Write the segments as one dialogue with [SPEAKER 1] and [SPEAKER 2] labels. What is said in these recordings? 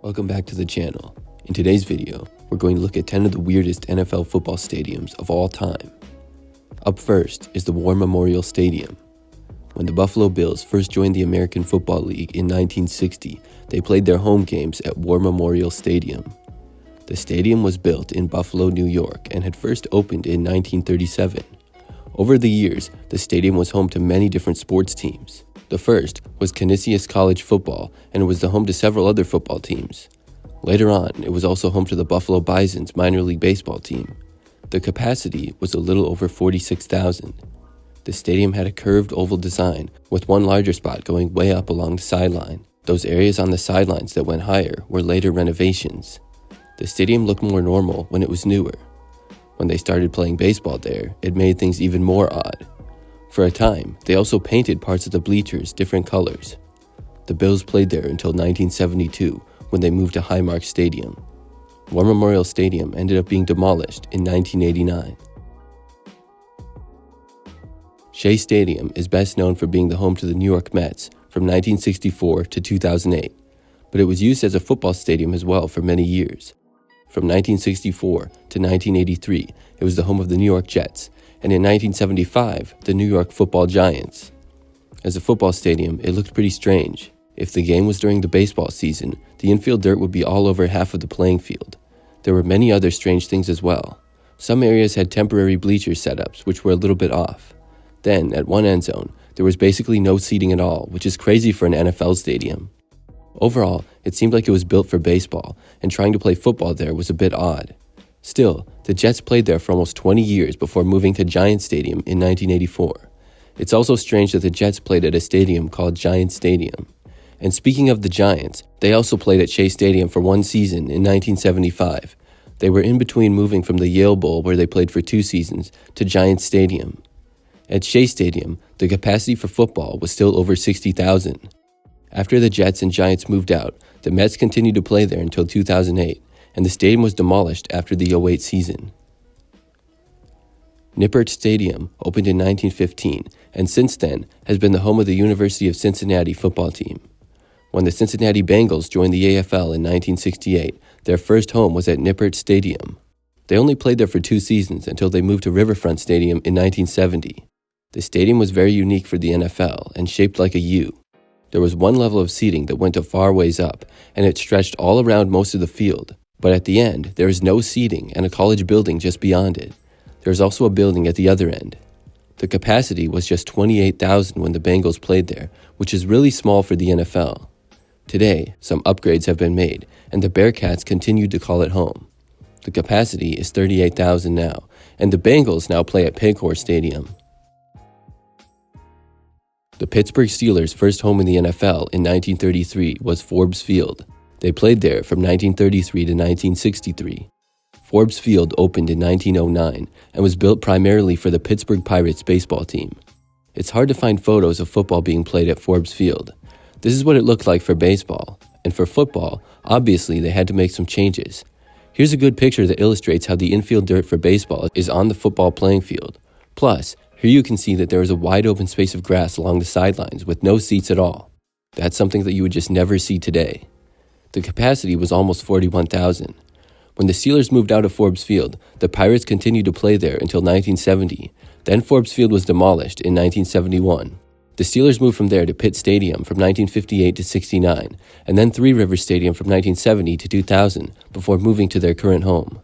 [SPEAKER 1] Welcome back to the channel. In today's video, we're going to look at 10 of the weirdest NFL football stadiums of all time. Up first is the War Memorial Stadium. When the Buffalo Bills first joined the American Football League in 1960, they played their home games at War Memorial Stadium. The stadium was built in Buffalo, New York, and had first opened in 1937. Over the years, the stadium was home to many different sports teams. The first was Canisius College football, and it was the home to several other football teams. Later on, it was also home to the Buffalo Bison's minor league baseball team. The capacity was a little over 46,000. The stadium had a curved oval design, with one larger spot going way up along the sideline. Those areas on the sidelines that went higher were later renovations. The stadium looked more normal when it was newer. When they started playing baseball there, it made things even more odd. For a time, they also painted parts of the bleachers different colors. The Bills played there until 1972, when they moved to Highmark Stadium. War Memorial Stadium ended up being demolished in 1989. Shea Stadium is best known for being the home to the New York Mets from 1964 to 2008, but it was used as a football stadium as well for many years. From 1964 to 1983, it was the home of the New York Jets, and in 1975, the New York Football Giants. As a football stadium, it looked pretty strange. If the game was during the baseball season, the infield dirt would be all over half of the playing field. There were many other strange things as well. Some areas had temporary bleacher setups, which were a little bit off. Then, at one end zone, there was basically no seating at all, which is crazy for an NFL stadium. Overall, it seemed like it was built for baseball, and trying to play football there was a bit odd. Still, the Jets played there for almost 20 years before moving to Giant Stadium in 1984. It's also strange that the Jets played at a stadium called Giant Stadium. And speaking of the Giants, they also played at Shea Stadium for one season in 1975. They were in between moving from the Yale Bowl, where they played for 2 seasons, to Giant Stadium. At Shea Stadium, the capacity for football was still over 60,000. After the Jets and Giants moved out, the Mets continued to play there until 2008, and the stadium was demolished after the 2008 season. Nippert Stadium opened in 1915, and since then has been the home of the University of Cincinnati football team. When the Cincinnati Bengals joined the AFL in 1968, their first home was at Nippert Stadium. They only played there for 2 seasons until they moved to Riverfront Stadium in 1970. The stadium was very unique for the NFL and shaped like a U. There was one level of seating that went a far ways up, and it stretched all around most of the field. But at the end, there is no seating and a college building just beyond it. There is also a building at the other end. The capacity was just 28,000 when the Bengals played there, which is really small for the NFL. Today, some upgrades have been made, and the Bearcats continued to call it home. The capacity is 38,000 now, and the Bengals now play at Paycor Stadium. The Pittsburgh Steelers' first home in the NFL in 1933 was Forbes Field. They played there from 1933 to 1963. Forbes Field opened in 1909 and was built primarily for the Pittsburgh Pirates baseball team. It's hard to find photos of football being played at Forbes Field. This is what it looked like for baseball, and for football, obviously they had to make some changes. Here's a good picture that illustrates how the infield dirt for baseball is on the football playing field. Plus, here you can see that there is a wide open space of grass along the sidelines with no seats at all. That's something that you would just never see today. The capacity was almost 41,000. When the Steelers moved out of Forbes Field, the Pirates continued to play there until 1970. Then Forbes Field was demolished in 1971. The Steelers moved from there to Pitt Stadium from 1958 to 69, and then Three Rivers Stadium from 1970 to 2000 before moving to their current home.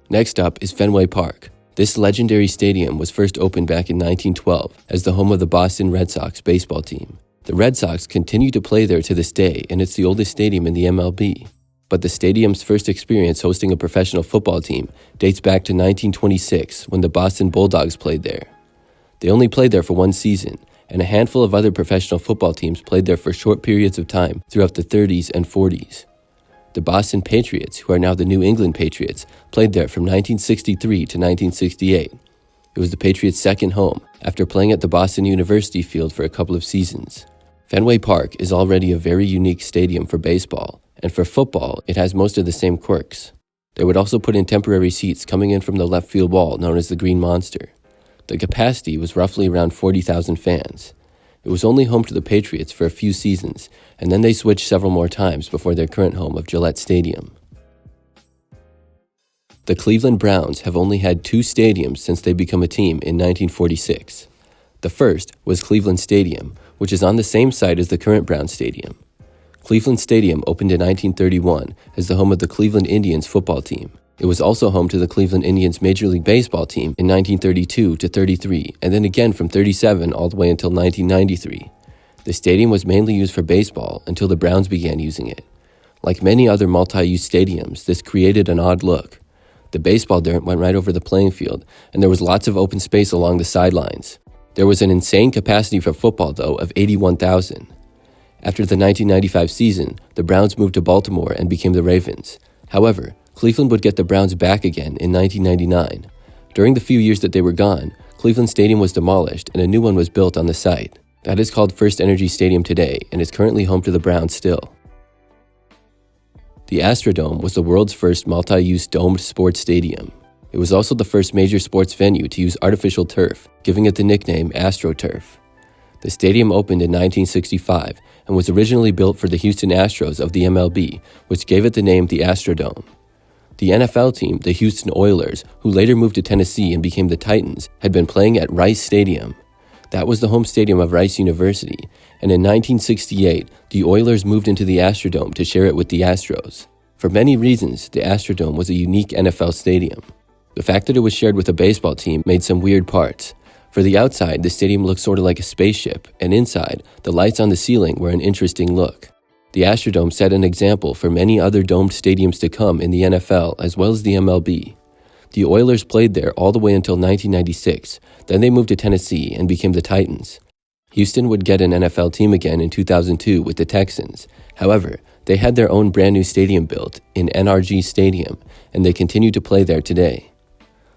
[SPEAKER 1] Next up is Fenway Park. This legendary stadium was first opened back in 1912 as the home of the Boston Red Sox baseball team. The Red Sox continue to play there to this day, and it's the oldest stadium in the MLB. But the stadium's first experience hosting a professional football team dates back to 1926 when the Boston Bulldogs played there. They only played there for 1 season, and a handful of other professional football teams played there for short periods of time throughout the 30s and 40s. The Boston Patriots, who are now the New England Patriots, played there from 1963 to 1968. It was the Patriots' second home, after playing at the Boston University Field for a couple of seasons. Fenway Park is already a very unique stadium for baseball, and for football, it has most of the same quirks. They would also put in temporary seats coming in from the left field wall known as the Green Monster. The capacity was roughly around 40,000 fans. It was only home to the Patriots for a few seasons, and then they switched several more times before their current home of Gillette Stadium. The Cleveland Browns have only had two stadiums since they became a team in 1946. The first was Cleveland Stadium, which is on the same site as the current Browns Stadium. Cleveland Stadium opened in 1931 as the home of the Cleveland Indians football team. It was also home to the Cleveland Indians Major League Baseball team in 1932 to 33, and then again from 37 all the way until 1993. The stadium was mainly used for baseball until the Browns began using it. Like many other multi-use stadiums, this created an odd look. The baseball dirt went right over the playing field, and there was lots of open space along the sidelines. There was an insane capacity for football, though, of 81,000. After the 1995 season, the Browns moved to Baltimore and became the Ravens. However, Cleveland would get the Browns back again in 1999. During the few years that they were gone, Cleveland Stadium was demolished and a new one was built on the site. That is called First Energy Stadium today and is currently home to the Browns still. The Astrodome was the world's first multi-use domed sports stadium. It was also the first major sports venue to use artificial turf, giving it the nickname AstroTurf. The stadium opened in 1965 and was originally built for the Houston Astros of the MLB, which gave it the name the Astrodome. The NFL team, the Houston Oilers, who later moved to Tennessee and became the Titans, had been playing at Rice Stadium. That was the home stadium of Rice University, and in 1968, the Oilers moved into the Astrodome to share it with the Astros. For many reasons, the Astrodome was a unique NFL stadium. The fact that it was shared with a baseball team made some weird parts. For the outside, the stadium looked sort of like a spaceship, and inside, the lights on the ceiling were an interesting look. The Astrodome set an example for many other domed stadiums to come in the NFL as well as the MLB. The Oilers played there all the way until 1996, then they moved to Tennessee and became the Titans. Houston would get an NFL team again in 2002 with the Texans. However, they had their own brand new stadium built in NRG Stadium, and they continue to play there today.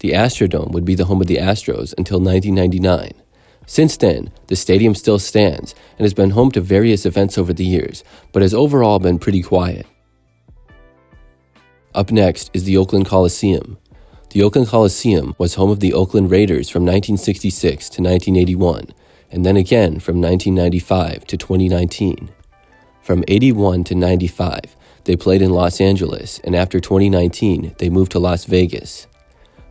[SPEAKER 1] The Astrodome would be the home of the Astros until 1999. Since then, the stadium still stands and has been home to various events over the years, but has overall been pretty quiet. Up next is the Oakland Coliseum. The Oakland Coliseum was home of the Oakland Raiders from 1966 to 1981, and then again from 1995 to 2019. From 81 to 95, they played in Los Angeles, and after 2019, they moved to Las Vegas.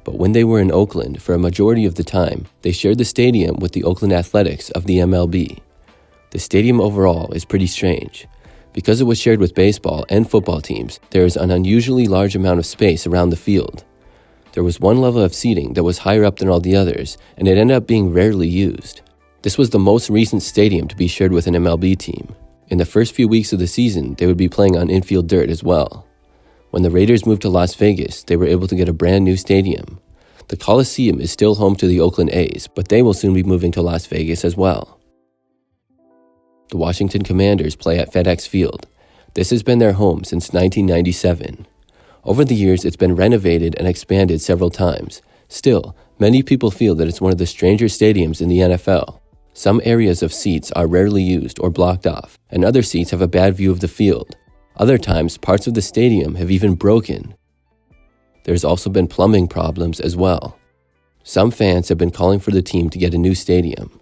[SPEAKER 1] But when they were in Oakland, for a majority of the time, they shared the stadium with the Oakland Athletics of the MLB. The stadium overall is pretty strange. Because it was shared with baseball and football teams, there is an unusually large amount of space around the field. There was one level of seating that was higher up than all the others, and it ended up being rarely used. This was the most recent stadium to be shared with an MLB team. In the first few weeks of the season, they would be playing on infield dirt as well. When the Raiders moved to Las Vegas, they were able to get a brand new stadium. The Coliseum is still home to the Oakland A's, but they will soon be moving to Las Vegas as well. The Washington Commanders play at FedEx Field. This has been their home since 1997. Over the years, it's been renovated and expanded several times. Still, many people feel that it's one of the stranger stadiums in the NFL. Some areas of seats are rarely used or blocked off, and other seats have a bad view of the field. Other times, parts of the stadium have even broken. There's also been plumbing problems as well. Some fans have been calling for the team to get a new stadium.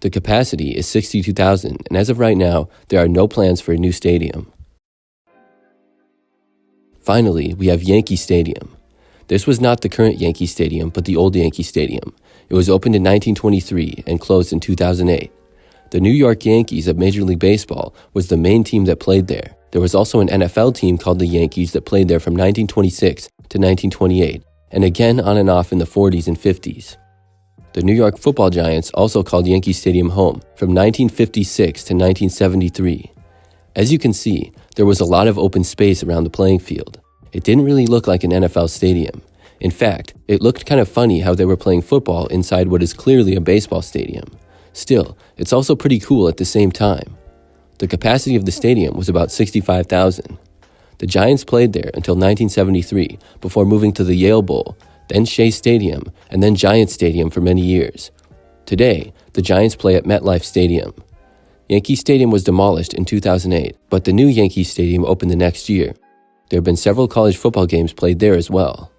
[SPEAKER 1] The capacity is 62,000, and as of right now, there are no plans for a new stadium. Finally, we have Yankee Stadium. This was not the current Yankee Stadium, but the old Yankee Stadium. It was opened in 1923 and closed in 2008. The New York Yankees of Major League Baseball was the main team that played there. There was also an NFL team called the Yankees that played there from 1926 to 1928, and again on and off in the 40s and 50s. The New York Football Giants also called Yankee Stadium home from 1956 to 1973. As you can see, there was a lot of open space around the playing field. It didn't really look like an NFL stadium. In fact, it looked kind of funny how they were playing football inside what is clearly a baseball stadium. Still, it's also pretty cool at the same time. The capacity of the stadium was about 65,000. The Giants played there until 1973 before moving to the Yale Bowl, then Shea Stadium, and then Giants Stadium for many years. Today, the Giants play at MetLife Stadium. Yankee Stadium was demolished in 2008, but the new Yankee Stadium opened the next year. There have been several college football games played there as well.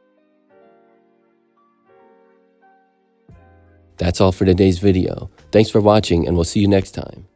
[SPEAKER 1] That's all for today's video. Thanks for watching, and we'll see you next time.